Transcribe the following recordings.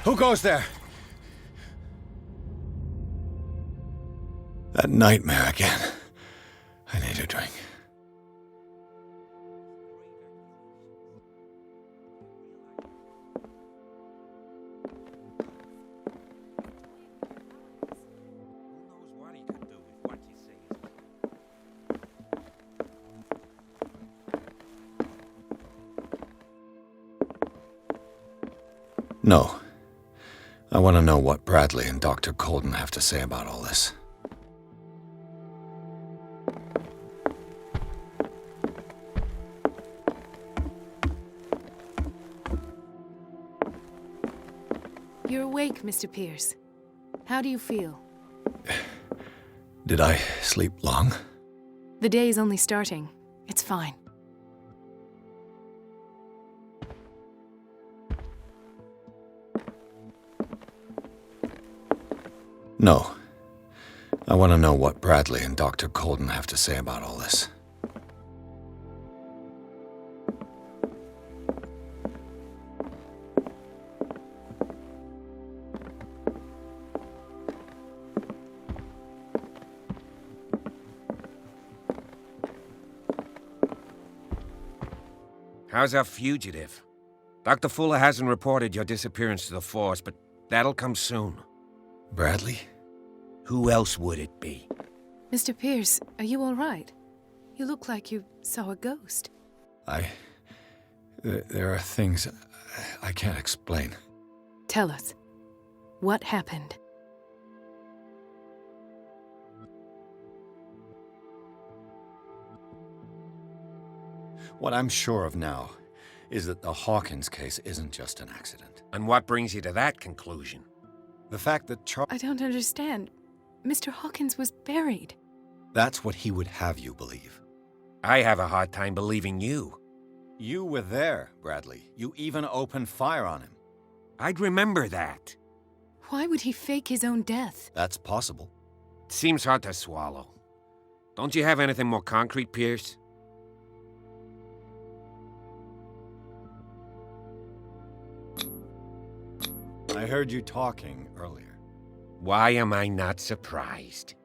Who goes there? That nightmare again. I need a drink. No. I want to know what Bradley and Dr. Colden have to say about all this. You're awake, Mr. Pierce. How do you feel? Did I sleep long? The day's only starting. It's fine. No. I want to know what Bradley and Dr. Colden have to say about all this. How's our fugitive? Dr. Fuller hasn't reported your disappearance to the force, but that'll come soon. Bradley? Who else would it be? Mr. Pierce, are you all right? You look like you saw a ghost. There are things I can't explain. Tell us. What happened? What I'm sure of now is that the Hawkins case isn't just an accident. And what brings you to that conclusion? The fact that I don't understand. Mr. Hawkins was buried. That's what he would have you believe. I have a hard time believing you. You were there, Bradley. You even opened fire on him. I'd remember that. Why would he fake his own death? That's possible. It seems hard to swallow. Don't you have anything more concrete, Pierce? I heard you talking earlier. Why am I not surprised?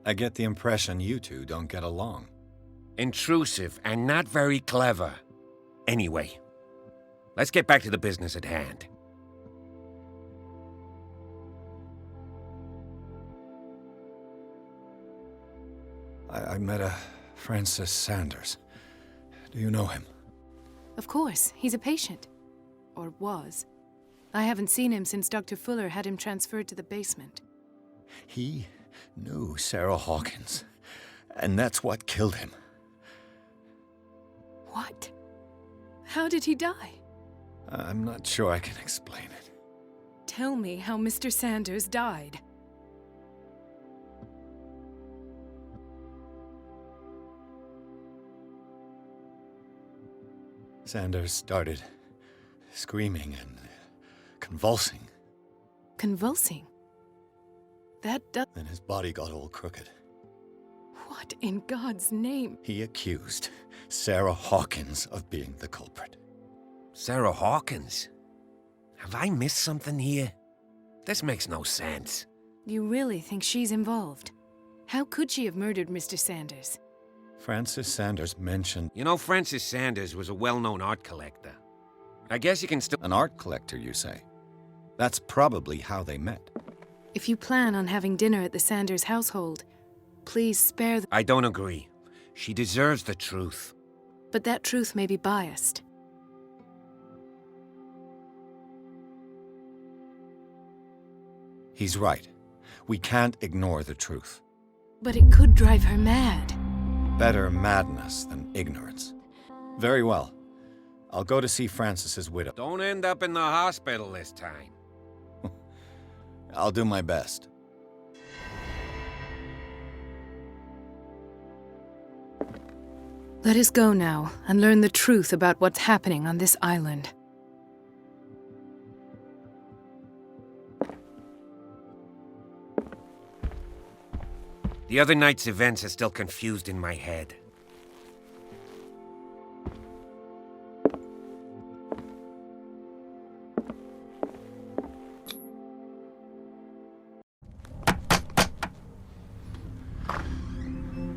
I get the impression you two don't get along. Intrusive and not very clever. Anyway, let's get back to the business at hand. I met a Francis Sanders. Do you know him? Of course, he's a patient. Or was. I haven't seen him since Dr. Fuller had him transferred to the basement. He knew Sarah Hawkins, and that's what killed him. What? How did he die? I'm not sure I can explain it. Tell me how Mr. Sanders died. Sanders started screaming and convulsing. Convulsing? That does... Then his body got all crooked. What in God's name? He accused Sarah Hawkins of being the culprit. Sarah Hawkins? Have I missed something here? This makes no sense. You really think she's involved? How could she have murdered Mr. Sanders? Francis Sanders mentioned... You know, Francis Sanders was a well-known art collector. I guess you can still... An art collector, you say? That's probably how they met. If you plan on having dinner at the Sanders household, please spare the... I don't agree. She deserves the truth. But that truth may be biased. He's right. We can't ignore the truth. But it could drive her mad. Better madness than ignorance. Very well. I'll go to see Francis's widow. Don't end up in the hospital this time. I'll do my best. Let us go now and learn the truth about what's happening on this island. The other night's events are still confused in my head.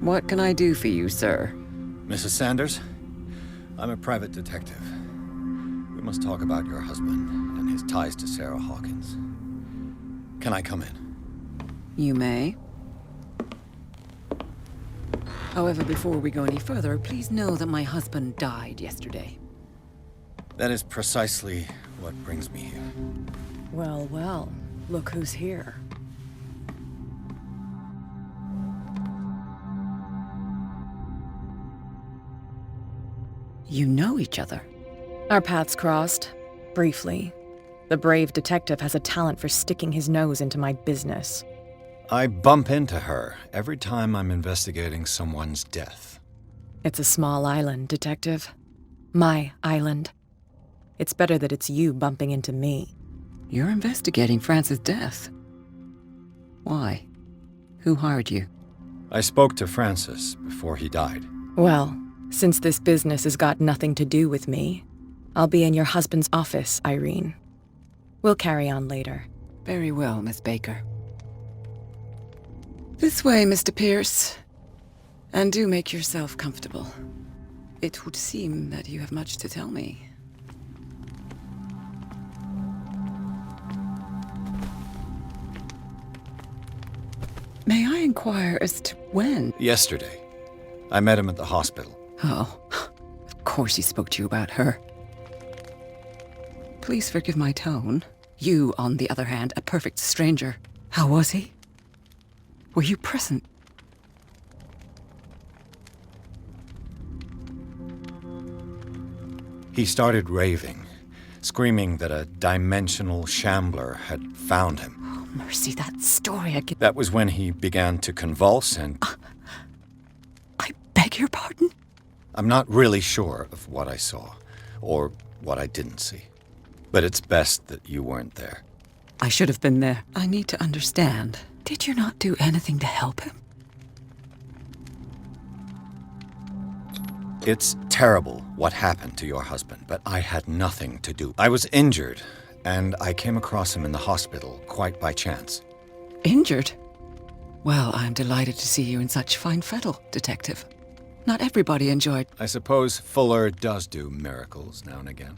What can I do for you, sir? Mrs. Sanders, I'm a private detective. We must talk about your husband and his ties to Sarah Hawkins. Can I come in? You may. However, before we go any further, please know that my husband died yesterday. That is precisely what brings me here. Well, well, look who's here. You know each other. Our paths crossed, briefly. The brave detective has a talent for sticking his nose into my business. I bump into her every time I'm investigating someone's death. It's a small island, Detective. My island. It's better that it's you bumping into me. You're investigating Francis' death. Why? Who hired you? I spoke to Francis before he died. Well, since this business has got nothing to do with me, I'll be in your husband's office, Irene. We'll carry on later. Very well, Miss Baker. This way, Mr. Pierce. And do make yourself comfortable. It would seem that you have much to tell me. May I inquire as to when? Yesterday. I met him at the hospital. Oh, of course he spoke to you about her. Please forgive my tone. You, on the other hand, a perfect stranger. How was he? Were you present? He started raving, screaming that a dimensional shambler had found him. Oh, mercy, that story again. That was when he began to convulse and... I beg your pardon? I'm not really sure of what I saw, or what I didn't see. But it's best that you weren't there. I should have been there. I need to understand. Did you not do anything to help him? It's terrible what happened to your husband, but I had nothing to do. I was injured, and I came across him in the hospital quite by chance. Injured? Well, I'm delighted to see you in such fine fettle, Detective. Not everybody enjoyed... I suppose Fuller does do miracles now and again.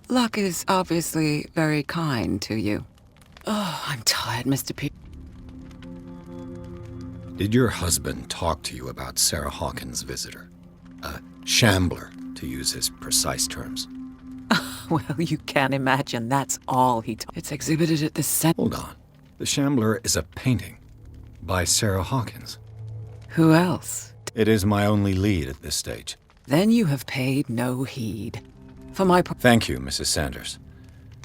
Luck is obviously very kind to you. Oh, I'm tired, Mr. P. Did your husband talk to you about Sarah Hawkins' visitor? A shambler, to use his precise terms. Well, you can't imagine that's all he told. It's exhibited at the center. Hold on. The shambler is a painting by Sarah Hawkins. Who else? It is my only lead at this stage. Then you have paid no heed. For my part... Thank you, Mrs. Sanders.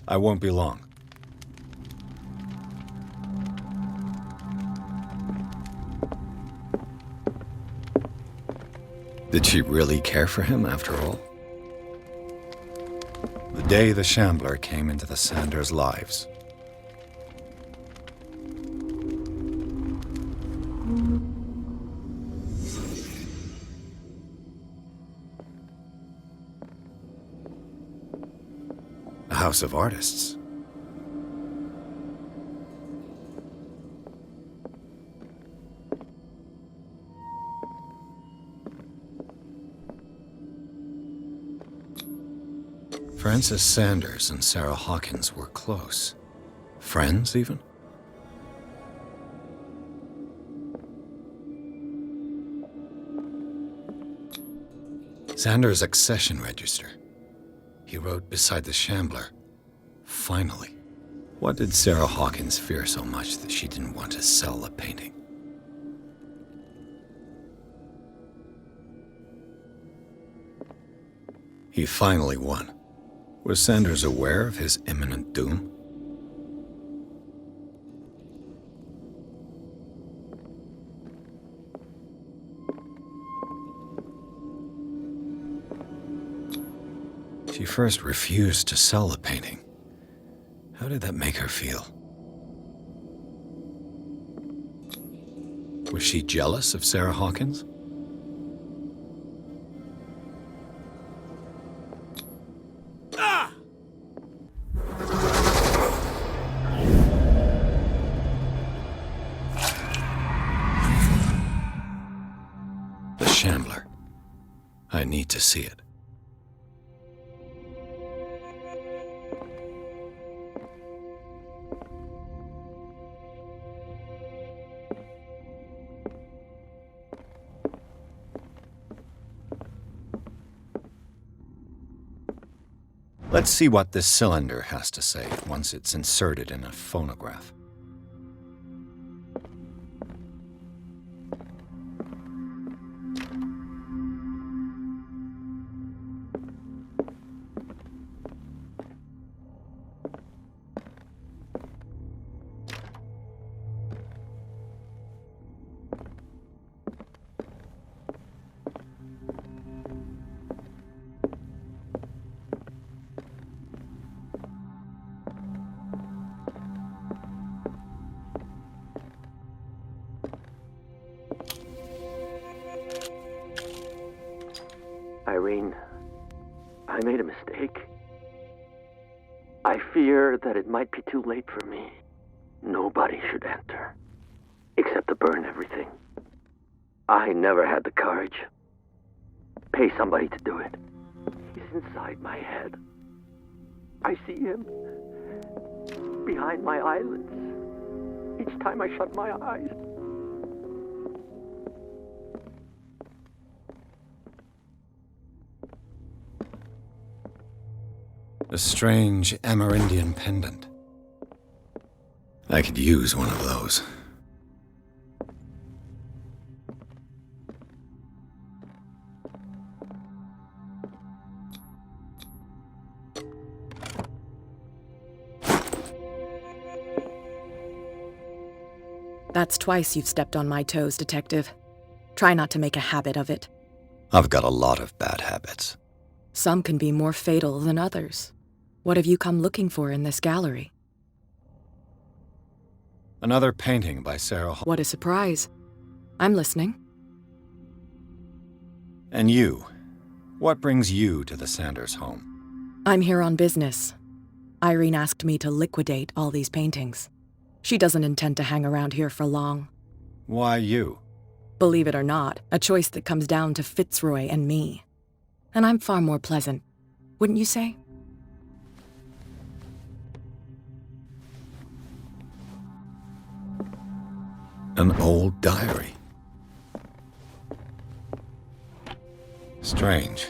I won't be long. Did she really care for him after all? The day the shambler came into the Sanders' lives. A house of artists. Francis Sanders and Sarah Hawkins were close. Friends, even? Sanders' accession register. He wrote beside the shambler, "Finally." What did Sarah Hawkins fear so much that she didn't want to sell the painting? He finally won. Was Sanders aware of his imminent doom? She first refused to sell the painting. How did that make her feel? Was she jealous of Sarah Hawkins? I need to see it. Let's see what this cylinder has to say once it's inserted in a phonograph. Irene, I made a mistake. I fear that it might be too late for me. Nobody should enter, except to burn everything. I never had the courage. Pay somebody to do it. He's inside my head. I see him behind my eyelids each time I shut my eyes. A strange Amerindian pendant. I could use one of those. That's twice you've stepped on my toes, Detective. Try not to make a habit of it. I've got a lot of bad habits. Some can be more fatal than others. What have you come looking for in this gallery? Another painting by Sarah Hawkins. What a surprise. I'm listening. And you? What brings you to the Sanders home? I'm here on business. Irene asked me to liquidate all these paintings. She doesn't intend to hang around here for long. Why you? Believe it or not, a choice that comes down to Fitzroy and me. And I'm far more pleasant, wouldn't you say? An old diary. Strange.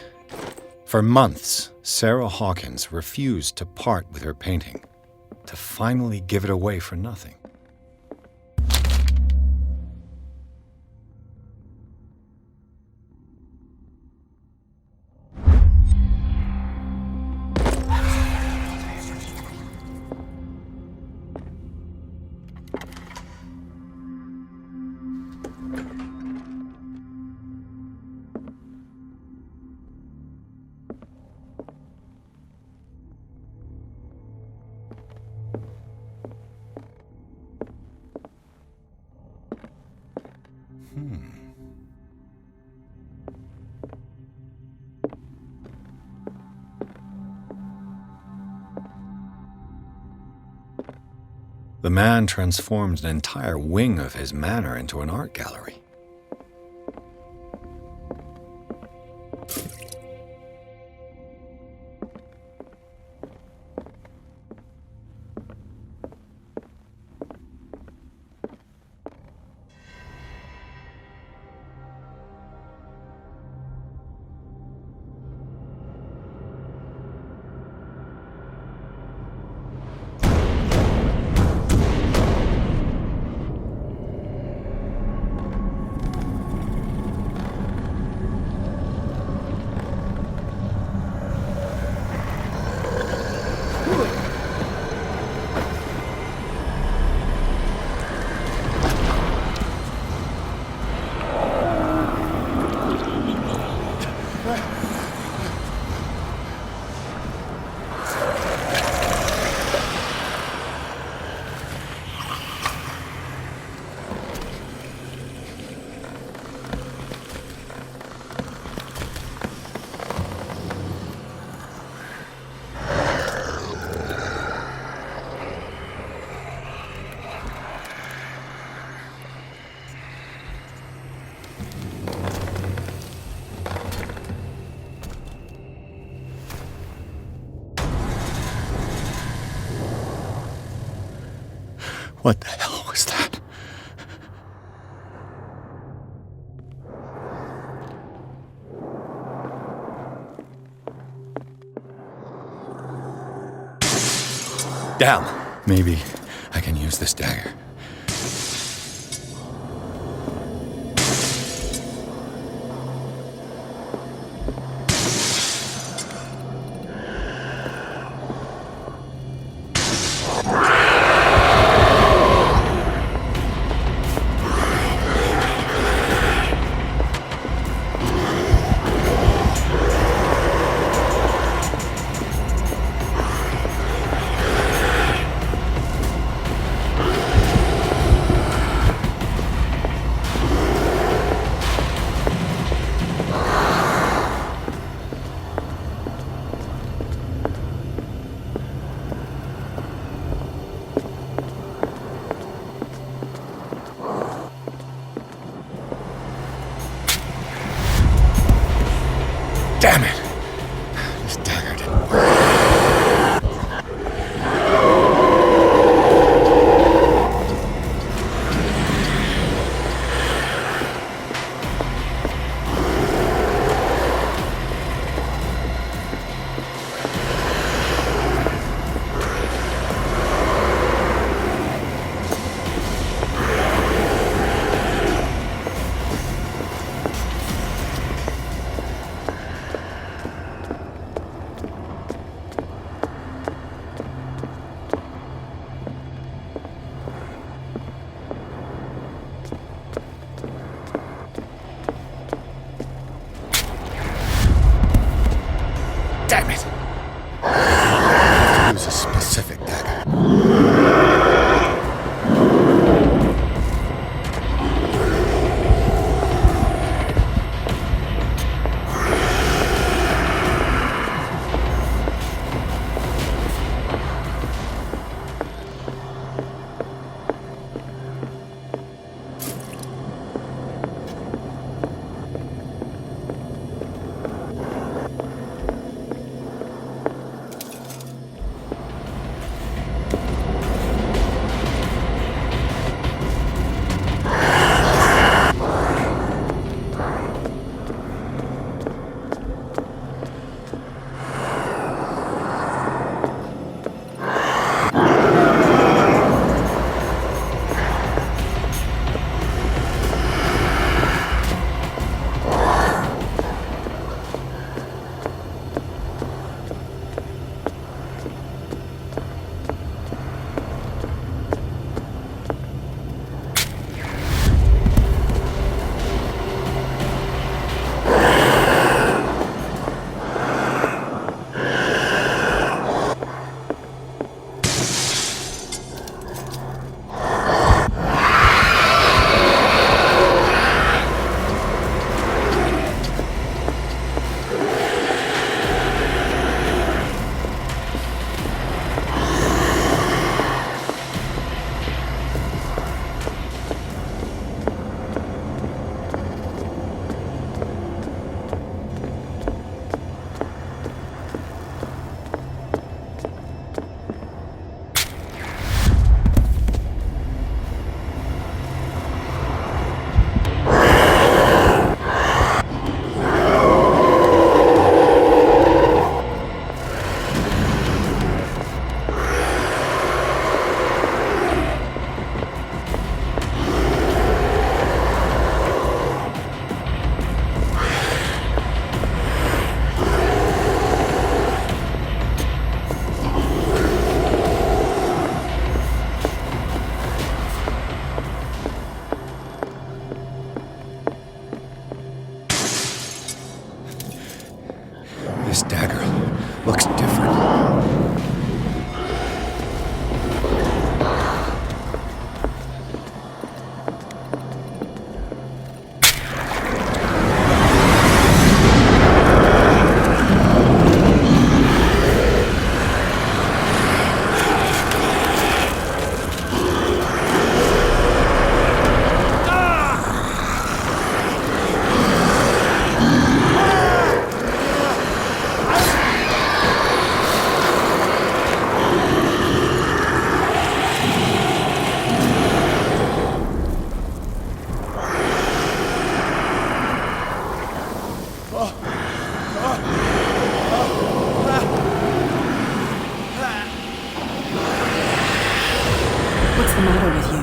For months, Sarah Hawkins refused to part with her painting, to finally give it away for nothing. The man transformed an entire wing of his manor into an art gallery. What the hell was that? Damn! Maybe I can use this dagger. Damn it! This dagger didn't work. What's the matter with you?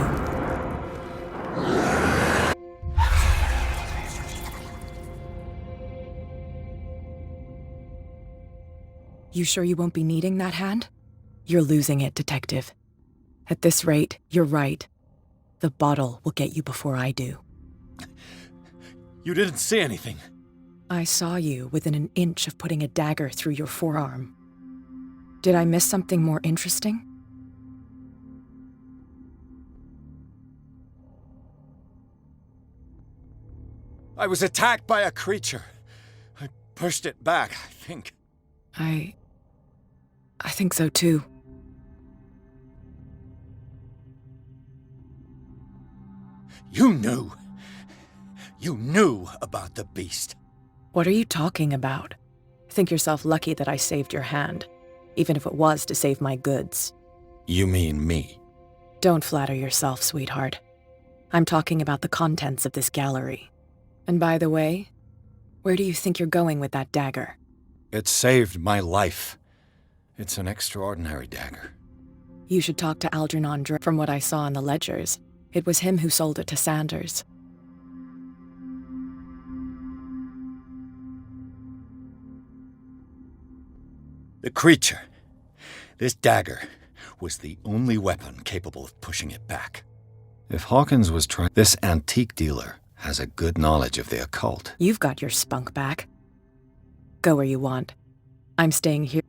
You sure you won't be needing that hand? You're losing it, Detective. At this rate, you're right. The bottle will get you before I do. You didn't see anything. I saw you within an inch of putting a dagger through your forearm. Did I miss something more interesting? I was attacked by a creature. I pushed it back, I think. I think so too. You knew. You knew about the beast. What are you talking about? Think yourself lucky that I saved your hand, even if it was to save my goods. You mean me? Don't flatter yourself, sweetheart. I'm talking about the contents of this gallery. And by the way, where do you think you're going with that dagger? It saved my life. It's an extraordinary dagger. You should talk to Algernon Dre. From what I saw in the ledgers, it was him who sold it to Sanders. The creature, this dagger, was the only weapon capable of pushing it back. If Hawkins was trying... This antique dealer has a good knowledge of the occult. You've got your spunk back. Go where you want. I'm staying here.